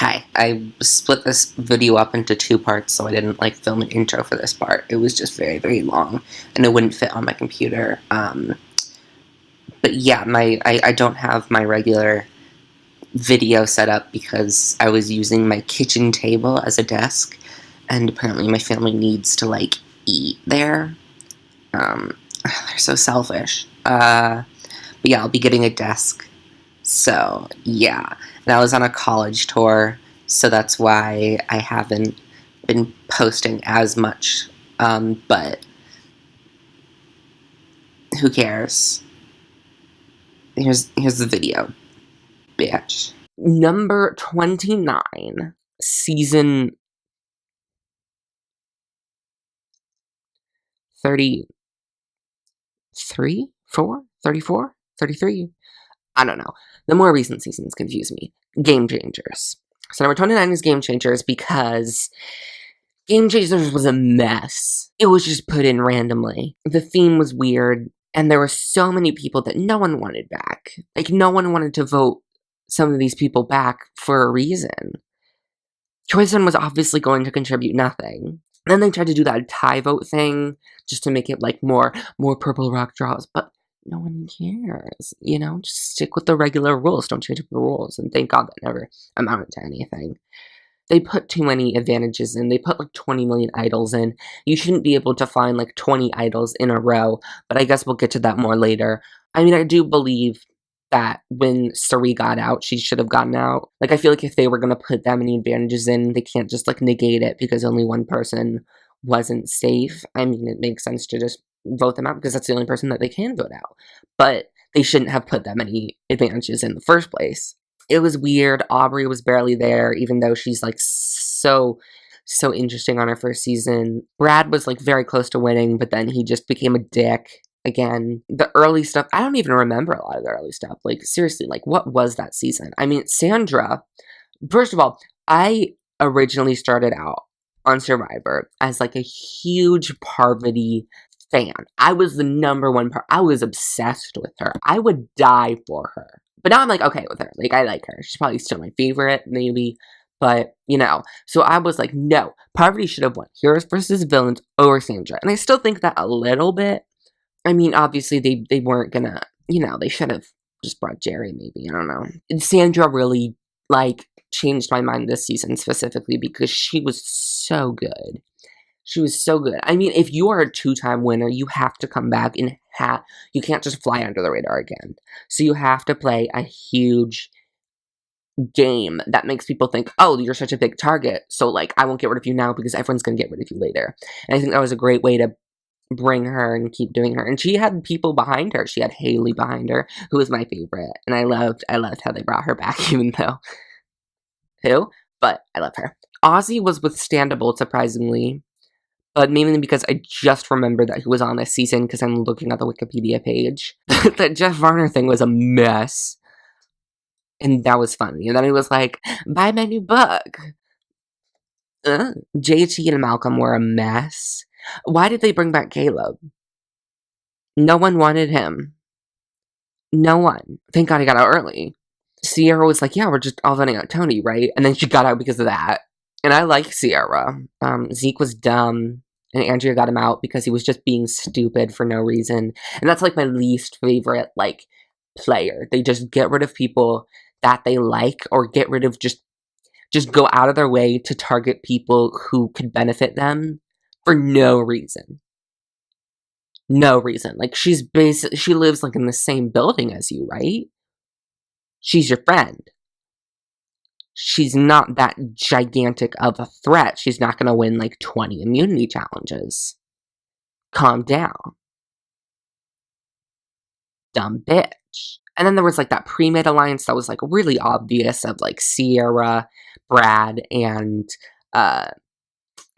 Hi, I split this video up into two parts so I didn't film an intro for this part. It was just very, very long and it wouldn't fit on my computer. But yeah, I don't have my regular video set up because I was using my kitchen table as a desk, and apparently my family needs to eat there. They're so selfish. But yeah, I'll be getting a desk. So yeah, and I was on a college tour, so that's why I haven't been posting as much. But who cares? Here's the video, bitch. Number 29, season 33, 4, 34, 33. I don't know. The more recent seasons confuse me. Game Changers. So number 29 is Game Changers because Game Changers was a mess. It was just put in randomly. The theme was weird, and there were so many people that no one wanted back. No one wanted to vote some of these people back for a reason. Choice was obviously going to contribute nothing. Then they tried to do that tie vote thing just to make it more Purple Rock draws, but no one cares, just stick with the regular rules, don't change up the rules, and thank God that never amounted to anything. They put too many advantages in, they put 20 million idols in. You shouldn't be able to find 20 idols in a row, but I guess we'll get to that more later. I mean, I do believe that when Suri got out, she should have gotten out. I feel like if they were going to put that many advantages in, they can't just negate it because only one person wasn't safe. I mean, it makes sense to just vote them out because that's the only person that they can vote out. But they shouldn't have put that many advantages in the first place. It was weird. Aubrey was barely there, even though she's so interesting on her first season. Brad was very close to winning, but then he just became a dick again. The early stuff, I don't even remember a lot of the early stuff. Seriously, what was that season? I mean, Sandra, first of all, I originally started out on Survivor as a huge Parvati fan. I was the number one part. I was obsessed with her. I would die for her. But now I'm okay with her. I like her. She's probably still my favorite, maybe. But, so I was no, Parvati should have won Heroes versus Villains over Sandra. And I still think that a little bit. I mean, obviously, they weren't gonna, they should have just brought Jerry, maybe. I don't know. And Sandra really, changed my mind this season specifically because she was so good. She was so good. I mean, if you are a two-time winner, you have to come back and you can't just fly under the radar again. So you have to play a huge game that makes people think, oh, you're such a big target, so I won't get rid of you now because everyone's gonna get rid of you later. And I think that was a great way to bring her and keep doing her. And she had people behind her. She had Haley behind her, who was my favorite. And I loved how they brought her back, even though but I love her. Ozzy was withstandable, surprisingly. But mainly because I just remembered that he was on this season because I'm looking at the Wikipedia page. That Jeff Varner thing was a mess. And that was funny. And then he was buy my new book. JT and Malcolm were a mess. Why did they bring back Caleb? No one wanted him. No one. Thank God he got out early. Sierra was yeah, we're just all voting out Tony, right? And then she got out because of that. And I like Sierra. Zeke was dumb, and Andrea got him out because he was just being stupid for no reason. And that's my least favorite player. They just get rid of people that they like, or get rid of just go out of their way to target people who could benefit them for no reason. No reason. She lives in the same building as you, right? She's your friend. She's not that gigantic of a threat. She's not going to win 20 immunity challenges. Calm down. Dumb bitch. And then there was that pre-made alliance that was really obvious of Sierra, Brad, and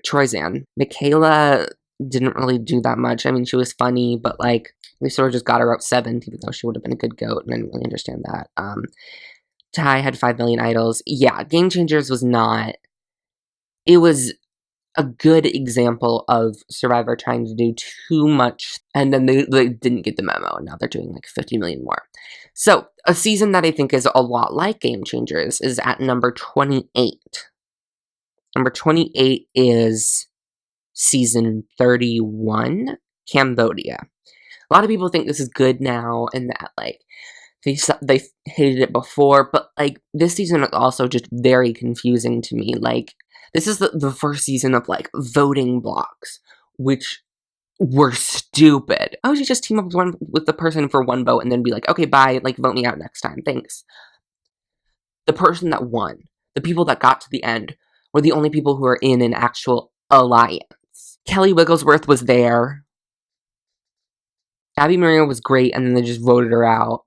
Troyzan. Michaela didn't really do that much. I mean, she was funny, but they sort of just got her out 7, even though she would have been a good goat, and I didn't really understand that. Ty had 5 million idols. Yeah, Game Changers was not... It was a good example of Survivor trying to do too much, and then they didn't get the memo, and now they're doing like 50 million more. So, a season that I think is a lot like Game Changers is at number 28. Number 28 is season 31, Cambodia. A lot of people think this is good now, and that, like, they hated it before, but, like, this season is also just very confusing to me. Like, this is the first season of, like, voting blocks, which were stupid. Oh, you just team up with the person for one vote and then be like, okay, bye, like, vote me out next time, thanks. The person that won, the people that got to the end, were the only people who are in an actual alliance. Kelly Wigglesworth was there. Abby Maria was great, and then they just voted her out.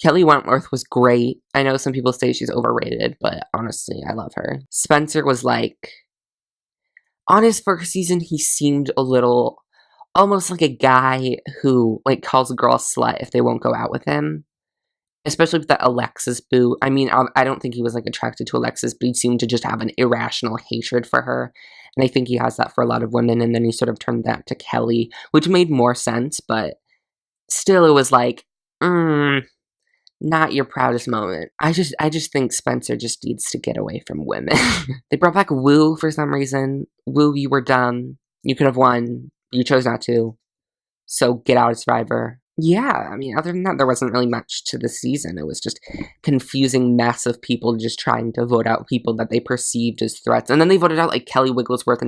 Kelly Wentworth was great. I know some people say she's overrated, but honestly, I love her. Spencer was like, on his first season, he seemed a little, almost like a guy who, like, calls a girl a slut if they won't go out with him. Especially with that Alexis boo. I mean, I don't think he was, like, attracted to Alexis, but he seemed to just have an irrational hatred for her. And I think he has that for a lot of women, and then he sort of turned that to Kelly, which made more sense, but still it was like, not your proudest moment. I just think Spencer just needs to get away from women. They brought back Wu for some reason. Wu, you were dumb. You could have won. You chose not to. So get out of Survivor. Yeah, I mean, other than that, there wasn't really much to the season. It was just confusing mess of people just trying to vote out people that they perceived as threats. And then they voted out, like, Kelly Wigglesworth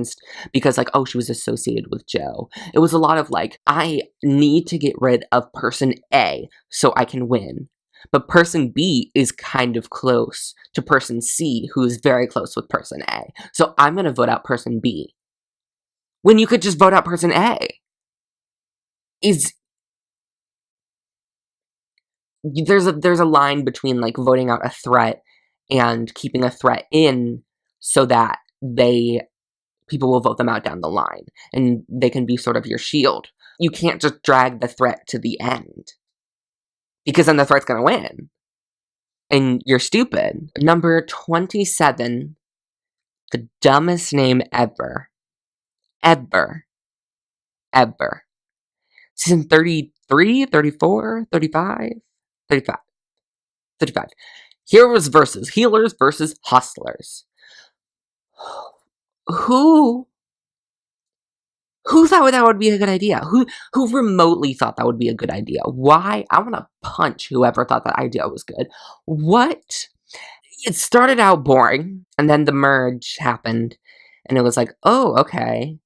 because, like, oh, she was associated with Joe. It was a lot of, like, I need to get rid of person A so I can win. But person B is kind of close to person C, who is very close with person A. So I'm going to vote out person B. When you could just vote out person A. There's a line between, like, voting out a threat and keeping a threat in so that people will vote them out down the line, and they can be sort of your shield. You can't just drag the threat to the end, because then the threat's gonna win, and you're stupid. Number 27, the dumbest name ever. Ever. Season 33, 34, 35? 35. Healers versus hustlers. Who thought that would be a good idea? Who remotely thought that would be a good idea? Why? I want to punch whoever thought that idea was good. What? It started out boring, and then the merge happened, and it was like, oh, okay,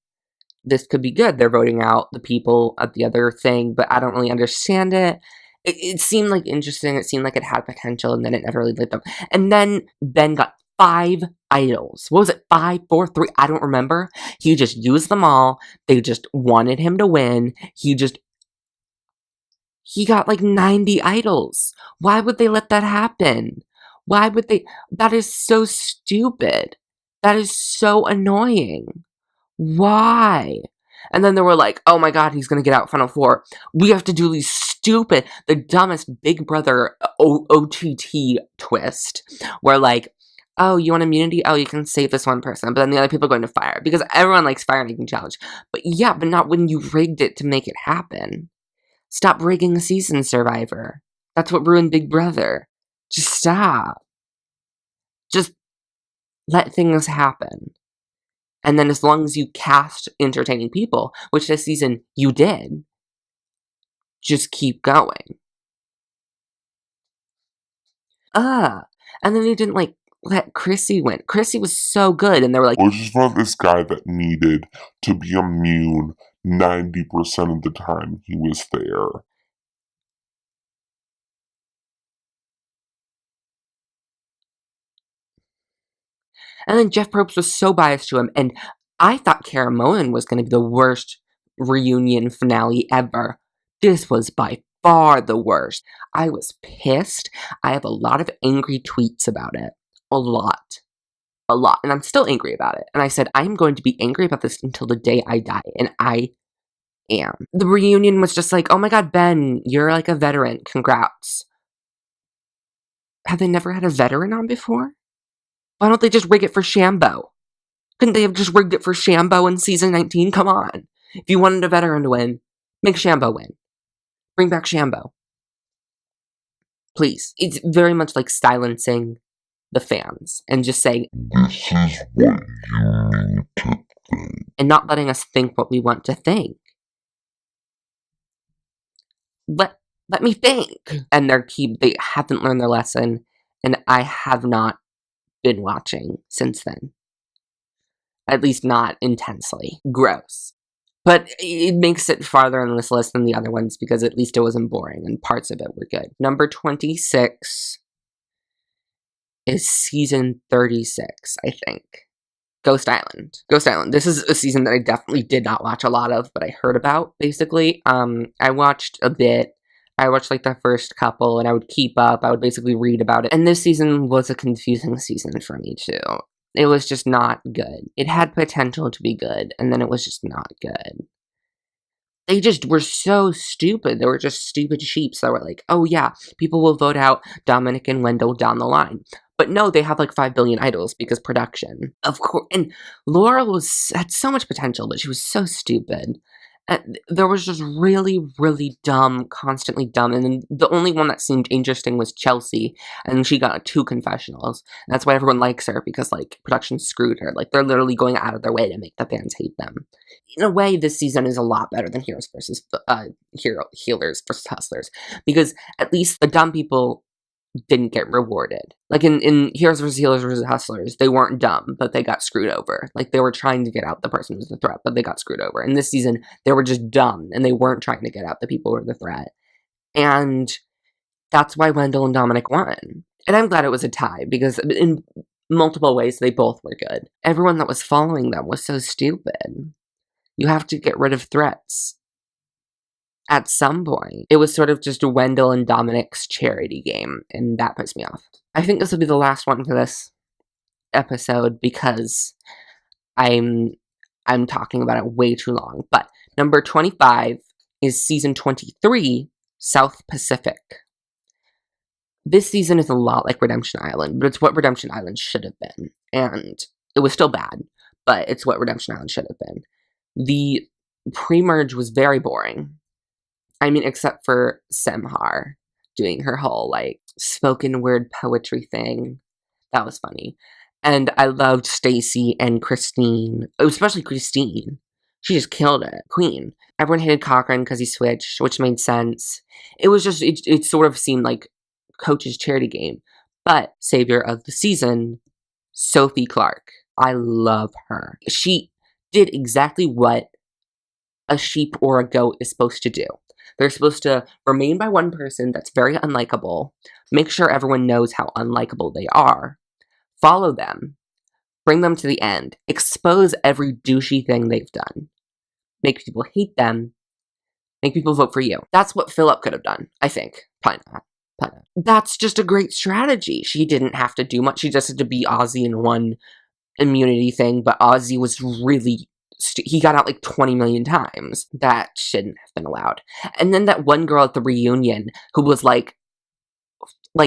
this could be good. They're voting out the people at the other thing, but I don't really understand it. It seemed like interesting. It seemed like it had potential, and then it never really lived up. And then Ben got 5 idols. What was it? 5, 4, 3? I don't remember. He just used them all. They just wanted him to win. He got like 90 idols. Why would they let that happen? Why would they? That is so stupid. That is so annoying. Why? And then they were like, oh my god, he's gonna get out Final 4. We have to do these stupid, the dumbest Big Brother OTT twist, where, like, oh, you want immunity? Oh, you can save this one person, but then the other people are going to fire, because everyone likes fire making challenge. But yeah, but not when you rigged it to make it happen. Stop rigging the season, Survivor. That's what ruined Big Brother. Just stop. Just let things happen. And then as long as you cast entertaining people, which this season you did, just keep going. And then they didn't, like, let Chrissy win. Chrissy was so good, and they were like, I just found this guy that needed to be immune 90% of the time he was there. And then Jeff Probst was so biased to him, and I thought Cara Moen was going to be the worst reunion finale ever. This was by far the worst. I was pissed. I have a lot of angry tweets about it. A lot. And I'm still angry about it. And I said, I'm going to be angry about this until the day I die. And I am. The reunion was just like, oh my god, Ben, you're like a veteran. Congrats. Have they never had a veteran on before? Why don't they just rig it for Shambo? Couldn't they have just rigged it for Shambo in season 19? Come on. If you wanted a veteran to win, make Shambo win. Bring back Shambo. Please. It's very much like silencing the fans and just saying, this is what you need to think. And not letting us think what we want to think. Let me think. And they haven't learned their lesson, and I have not been watching since then. At least not intensely. Gross. But it makes it farther on this list than the other ones because at least it wasn't boring and parts of it were good. Number 26 is season 36, I think. Ghost Island. Ghost Island. This is a season that I definitely did not watch a lot of, but I heard about, basically. I watched a bit. I watched, like, the first couple, and I would keep up. I would basically read about it. And this season was a confusing season for me, too. It was just not good. It had potential to be good, and then it was just not good. They just were so stupid. They were just stupid sheeps that were like, oh yeah, people will vote out Dominic and Wendell down the line. But no, they have like 5 billion idols because production. Of course, and Laura had so much potential, but she was so stupid. And there was just really, really dumb, constantly dumb, and then the only one that seemed interesting was Chelsea, and she got 2 confessionals. And that's why everyone likes her, because, like, production screwed her. Like, they're literally going out of their way to make the fans hate them. In a way, this season is a lot better than Healers versus Hustlers, because at least the dumb people didn't get rewarded. Like, in Healers versus Hustlers, they weren't dumb, but they got screwed over. Like, they were trying to get out the person who was the threat, but they got screwed over. In this season, they were just dumb, and they weren't trying to get out the people who were the threat. And that's why Wendell and Dominic won. And I'm glad it was a tie, because in multiple ways, they both were good. Everyone that was following them was so stupid. You have to get rid of threats. At some point, it was sort of just Wendell and Dominic's charity game, and that pissed me off. I think this will be the last one for this episode because I'm talking about it way too long. But number 25 is season 23, South Pacific. This season is a lot like Redemption Island, but it's what Redemption Island should have been. And it was still bad, but it's what Redemption Island should have been. The pre-merge was very boring. I mean, except for Semhar doing her whole, like, spoken word poetry thing. That was funny. And I loved Stacy and Christine. Especially Christine. She just killed it. Queen. Everyone hated Cochran because he switched, which made sense. It was just, it sort of seemed like Coach's charity game. But savior of the season, Sophie Clark. I love her. She did exactly what a sheep or a goat is supposed to do. They're supposed to remain by one person that's very unlikable, make sure everyone knows how unlikable they are, follow them, bring them to the end, expose every douchey thing they've done, make people hate them, make people vote for you. That's what Philip could have done, I think. Probably not. That's just a great strategy. She didn't have to do much. She just had to be Ozzy in one immunity thing, but Ozzy was really... he got out like 20 million times. That shouldn't have been allowed. And then that one girl at the reunion who was like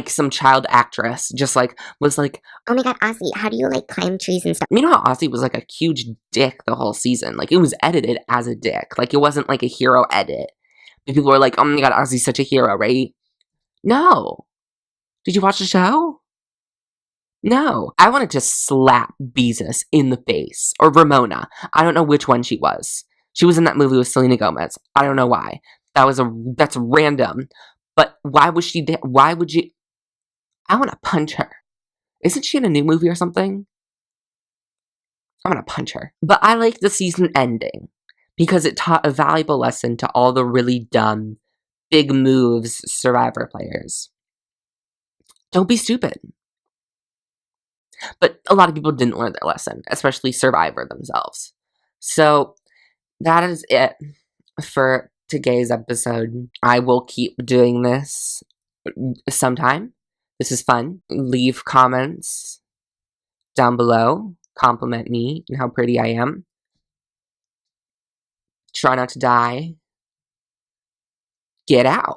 some child actress, just like, was like, oh my god, Ozzy, how do you like climb trees and stuff? You know how Ozzy was like a huge dick the whole season? Like, it was edited as a dick. Like, it wasn't like a hero edit. And people were like, oh my god, Ozzy's such a hero, right? No. Did you watch the show? No. I wanted to slap Beezus in the face. Or Ramona. I don't know which one she was. She was in that movie with Selena Gomez. I don't know why. That's random. But why was she there? Why would you... I want to punch her. Isn't she in a new movie or something? I'm gonna punch her. But I like the season ending. Because it taught a valuable lesson to all the really dumb, big moves Survivor players. Don't be stupid. But a lot of people didn't learn their lesson, especially Survivor themselves. So that is it for today's episode. I will keep doing this sometime. This is fun. Leave comments down below. Compliment me and how pretty I am. Try not to die. Get out.